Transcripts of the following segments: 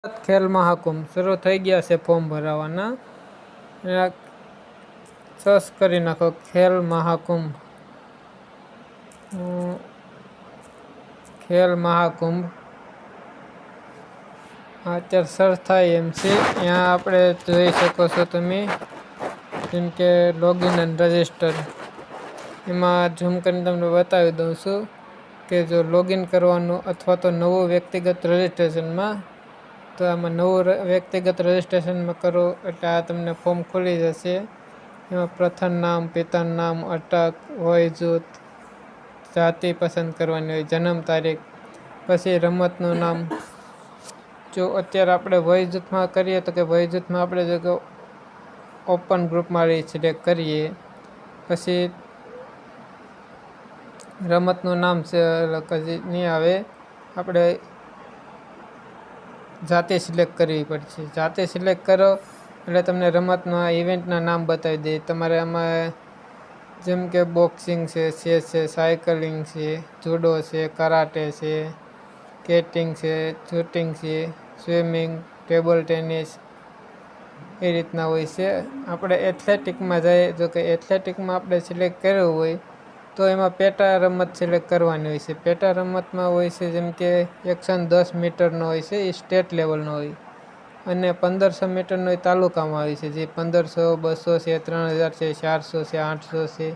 ખેલ મહાકુંભ શરૂ થઈ ગયા છે. ફોર્મ ભરાવાના સર્ચ કરી નાખો ખેલ મહાકુંભ. ખેલ મહાકુંભ અત્યારે સર્ચ થાય એમ છે. અહીંયા આપણે જોઈ શકો છો તમે, જેમ કે લોગિન અને રજિસ્ટર. એમાં ઝૂમ કરીને તમને બતાવી દઉં છું કે જો લોગિન કરવાનું અથવા તો નવું વ્યક્તિગત રજિસ્ટ્રેશનમાં, તો આમાં નવું વ્યક્તિગત રજિસ્ટ્રેશનમાં કરો એટલે આ તમને ફોર્મ ખુલી જશે. એમાં પ્રથમ નામ, પિતાનું નામ, અટક, વય જૂથ, જાતિ પસંદ કરવાની હોય, જન્મ તારીખ, પછી રમતનું નામ. જો અત્યારે આપણે વય જૂથમાં કરીએ તો કે વય જૂથમાં આપણે જો ઓપન ગ્રુપમાં સિલેક્ટ કરીએ, પછી રમતનું નામ છે કદી નહીં આવે, આપણે જાતે સિલેક્ટ કરવી પડશે. જાતે સિલેક્ટ કરો એટલે તમને રમતના ઇવેન્ટના નામ બતાવી દે. તમારે આમાં જેમ કે બોક્સિંગ છે, ચેસ છે, સાયકલિંગ છે, જુડો છે, કરાટે છે, સ્કેટિંગ છે, શૂટિંગ છે, સ્વિમિંગ, ટેબલ ટેનિસ, એ રીતના હોય છે. આપણે એથ્લેટિકમાં જઈએ, જો કે એથ્લેટિકમાં આપણે સિલેક્ટ કરવું હોય તો એમાં પેટા રમત સિલેક્ટ કરવાની હોય છે. પેટા રમતમાં હોય છે જેમ કે 110 મીટરનો હોય છે, એ સ્ટેટ લેવલનો હોય, અને 1500 મીટરનો એ તાલુકામાં હોય છે. જે 1500, 200 છે, 3000 છે, 400 છે, 800 છે,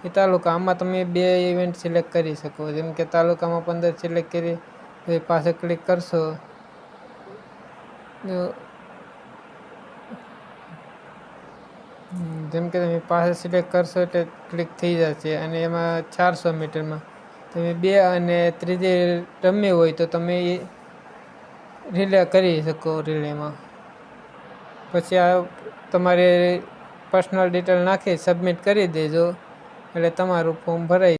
એ તાલુકા. આમાં તમે 2 ઇવેન્ટ સિલેક્ટ કરી શકો. જેમ કે તાલુકામાં 15 સિલેક્ટ કરી તો એ પાસે ક્લિક કરશો, જેમ કે તમે પાસે સિલેક્ટ કરશો એટલે ક્લિક થઈ જશે. અને એમાં 400 મીટરમાં તમે 2 અને ત્રીજી રમવી હોય તો તમે એ રિલે કરી શકો. રિલેમાં પછી આ તમારે પર્સનલ ડિટેલ નાખી સબમિટ કરી દેજો એટલે તમારું ફોર્મ ભરાઈ